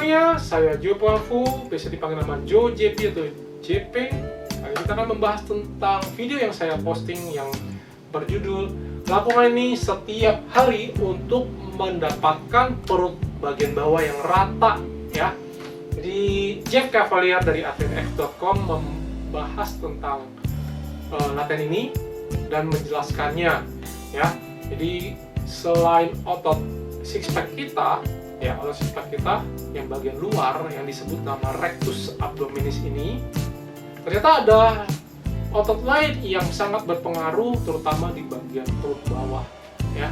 semuanya, saya Bawah, biasa dipanggil nama Jo, JP atau JP. Kali ini kita akan membahas tentang video yang saya posting yang berjudul lakukan ini setiap hari untuk mendapatkan perut bagian bawah yang rata, ya. Jadi Jeff Cavalier dari adminf.com membahas tentang latihan ini dan menjelaskannya, ya. Jadi selain otot six pack kita, ya, otot six pack kita yang bagian luar yang disebut nama rectus abdominis ini, ternyata ada otot lain yang sangat berpengaruh terutama di bagian perut bawah, ya.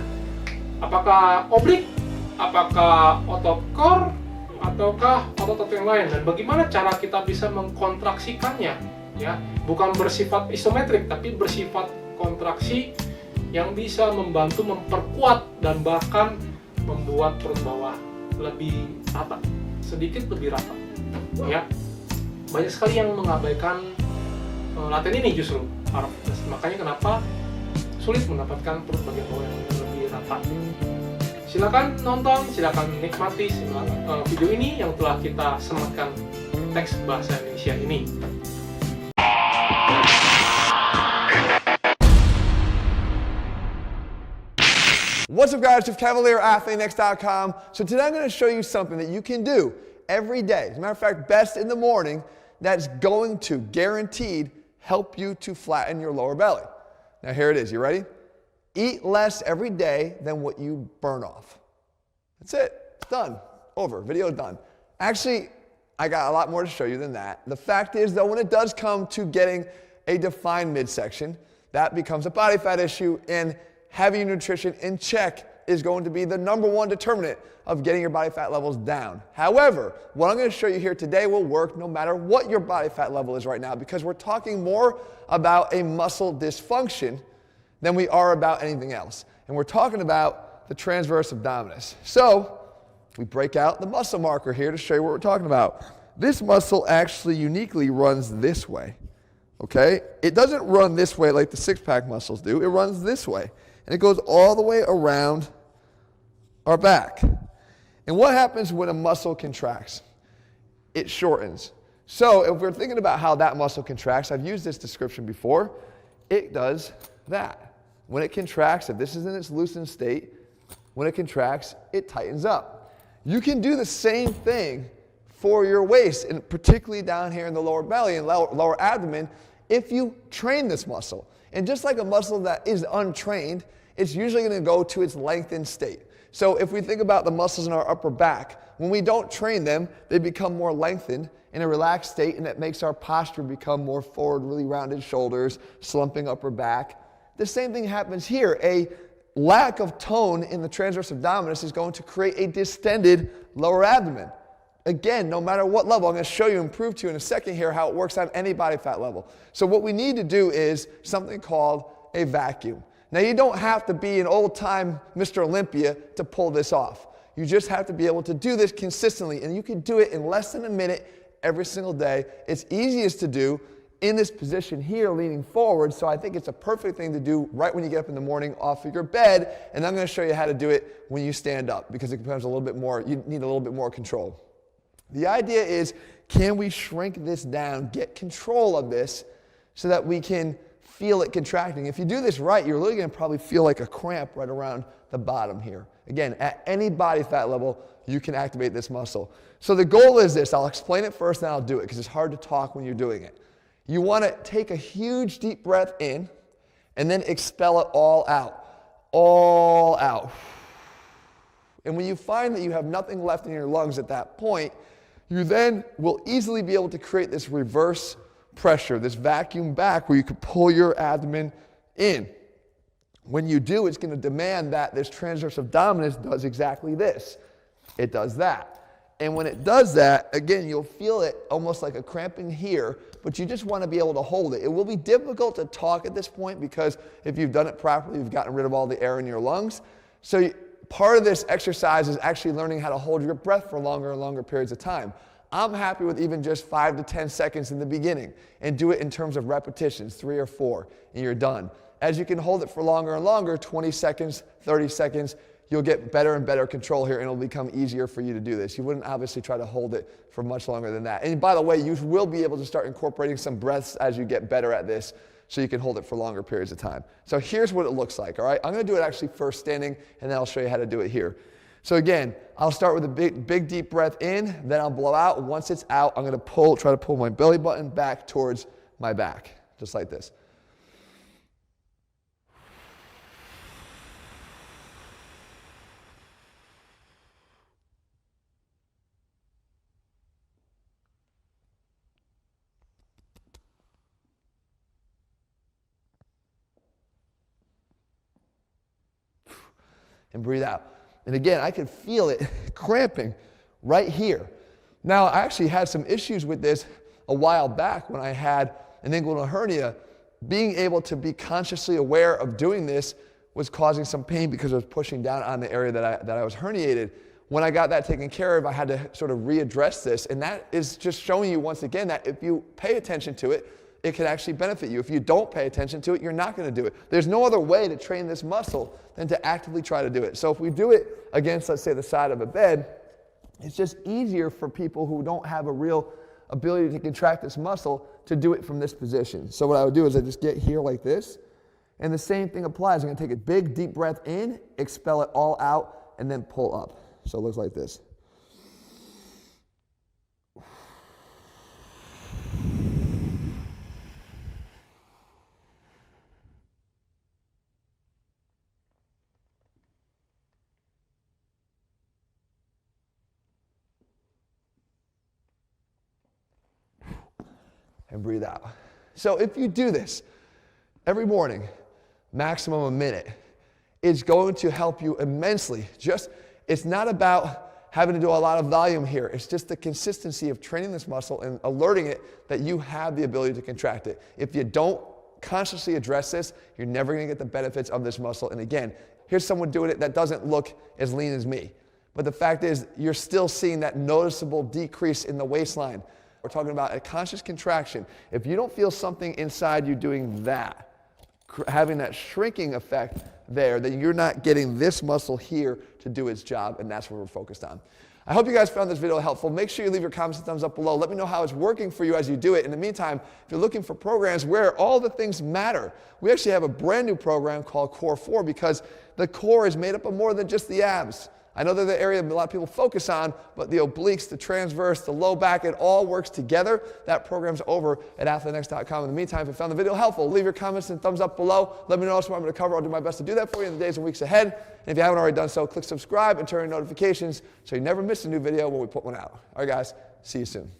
Apakah oblik, apakah otot core, ataukah otot-otot yang lain, dan bagaimana cara kita bisa mengkontraksikannya, ya. Bukan bersifat isometrik tapi bersifat kontraksi yang bisa membantu memperkuat dan bahkan membuat perut bawah lebih rata, sedikit lebih rata, ya. Banyak sekali yang mengabaikan latihan ini justru, makanya kenapa sulit mendapatkan perut bagian bawah yang lebih rata. Silakan nonton, silakan nikmati video ini yang telah kita sematkan teks bahasa Indonesia ini. What's up guys, Jeff Cavalier, AthleteNext.com. So today I'm going to show you something that you can do every day. As a matter of fact, best in the morning, that's going to guaranteed help you to flatten your lower belly. Now here it is, you ready? Eat less every day than what you burn off. That's it, it's done, over, video done. Actually, I got a lot more to show you than that. The fact is though, when it does come to getting a defined midsection, that becomes a body fat issue, and having your nutrition in check is going to be the #1 determinant of getting your body fat levels down. However, what I'm going to show you here today will work no matter what your body fat level is right now, because we're talking more about a muscle dysfunction than we are about anything else. And we're talking about the transverse abdominis. So we break out the muscle marker here to show you what we're talking about. This muscle actually uniquely runs this way, okay? It doesn't run this way like the six-pack muscles do. It runs this way. And it goes all the way around our back. And what happens when a muscle contracts? It shortens. So if we're thinking about how that muscle contracts, I've used this description before, it does that. When it contracts, if this is in its loosened state, when it contracts, it tightens up. You can do the same thing for your waist, and particularly down here in the lower belly and lower abdomen, if you train this muscle. And just like a muscle that is untrained, it's usually going to go to its lengthened state. So if we think about the muscles in our upper back, when we don't train them, they become more lengthened in a relaxed state, and it makes our posture become more forward, really rounded shoulders, slumping upper back. The same thing happens here. A lack of tone in the transverse abdominis is going to create a distended lower abdomen. Again, no matter what level, I'm going to show you and prove to you in a second here how it works on any body fat level. So what we need to do is something called a vacuum. Now you don't have to be an old-time Mr. Olympia to pull this off. You just have to be able to do this consistently, and you can do it in less than a minute every single day. It's easiest to do in this position here, leaning forward, so I think it's a perfect thing to do right when you get up in the morning off of your bed, and I'm going to show you how to do it when you stand up, because it becomes a little bit more, you need a little bit more control. The idea is, can we shrink this down, get control of this so that we can feel it contracting? If you do this right, you're really going to probably feel like a cramp right around the bottom here. Again, at any body fat level, you can activate this muscle. So the goal is this. I'll explain it first, then I'll do it, because it's hard to talk when you're doing it. You want to take a huge deep breath in and then expel it all out. All out. And when you find that you have nothing left in your lungs at that point, you then will easily be able to create this reverse pressure, this vacuum back where you can pull your abdomen in. When you do, it's going to demand that this transverse abdominis does exactly this. It does that. And when it does that, again, you'll feel it almost like a cramping here, but you just want to be able to hold it. It will be difficult to talk at this point, because if you've done it properly, you've gotten rid of all the air in your lungs. So part of this exercise is actually learning how to hold your breath for longer and longer periods of time. I'm happy with even just 5 to 10 seconds in the beginning, and do it in terms of repetitions, 3 or 4, and you're done. As you can hold it for longer and longer, 20 seconds, 30 seconds, you'll get better and better control here, and it'll become easier for you to do this. You wouldn't obviously try to hold it for much longer than that. And by the way, you will be able to start incorporating some breaths as you get better at this, so you can hold it for longer periods of time. So here's what it looks like, all right? I'm gonna do it actually first standing, and then I'll show you how to do it here. So again, I'll start with a big deep breath in, then I'll blow out. Once it's out, I'm gonna try to pull my belly button back towards my back, just like this. And breathe out. And again, I can feel it cramping right here. Now, I actually had some issues with this a while back when I had an inguinal hernia. Being able to be consciously aware of doing this was causing some pain because I was pushing down on the area that I was herniated. When I got that taken care of, I had to sort of readdress this. And that is just showing you once again that if you pay attention to it, it can actually benefit you. If you don't pay attention to it, you're not going to do it. There's no other way to train this muscle than to actively try to do it. So if we do it against, let's say, the side of a bed, it's just easier for people who don't have a real ability to contract this muscle to do it from this position. So what I would do is I just get here like this, and the same thing applies. I'm going to take a big deep breath in, expel it all out, and then pull up. So it looks like this. And breathe out. So if you do this every morning, maximum a minute, it's going to help you immensely. It's not about having to do a lot of volume here. It's just the consistency of training this muscle and alerting it that you have the ability to contract it. If you don't consciously address this, you're never going to get the benefits of this muscle. And again, here's someone doing it that doesn't look as lean as me. But the fact is, you're still seeing that noticeable decrease in the waistline. We're talking about a conscious contraction. If you don't feel something inside you doing that, having that shrinking effect there, then you're not getting this muscle here to do its job, and that's what we're focused on. I hope you guys found this video helpful. Make sure you leave your comments and thumbs up below. Let me know how it's working for you as you do it. In the meantime, if you're looking for programs where all the things matter, we actually have a brand new program called Core 4 because the core is made up of more than just the abs. I know they're the area that a lot of people focus on, but the obliques, the transverse, the low back, it all works together. That program's over at athletenext.com. In the meantime, if you found the video helpful, leave your comments and thumbs up below. Let me know what I'm going to cover. I'll do my best to do that for you in the days and weeks ahead. And if you haven't already done so, click subscribe and turn on notifications so you never miss a new video when we put one out. All right, guys, see you soon.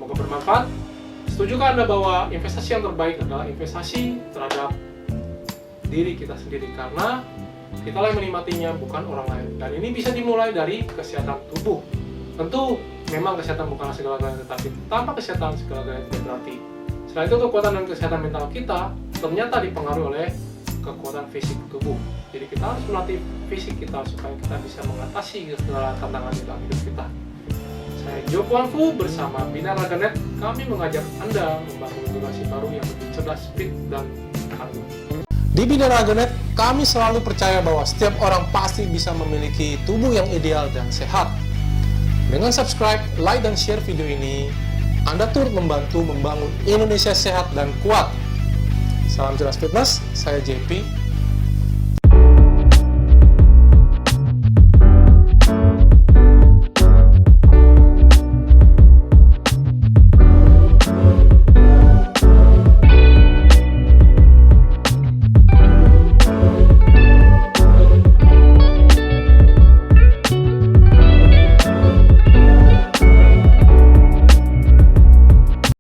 Bermanfaat. Setujukah Anda bahwa investasi yang terbaik adalah investasi terhadap diri kita sendiri, karena kita yang menikmatinya, bukan orang lain. Dan ini bisa dimulai dari kesehatan tubuh. Tentu memang kesehatan bukanlah segala-galanya, tetapi tanpa kesehatan segala-galanya tidak berarti. Selain itu, kekuatan dan kesehatan mental kita ternyata dipengaruhi oleh kekuatan fisik tubuh. Jadi kita harus melatih fisik kita supaya kita bisa mengatasi segala tantangan di dalam hidup kita. Saya Fu bersama BINARAGA.NET, kami mengajak Anda membangun generasi baru yang lebih cerdas, fit, dan tangguh. Di BINARAGA.NET, kami selalu percaya bahwa setiap orang pasti bisa memiliki tubuh yang ideal dan sehat. Dengan subscribe, like, dan share video ini, Anda turut membantu membangun Indonesia sehat dan kuat. Salam cerdas fitness, saya JP.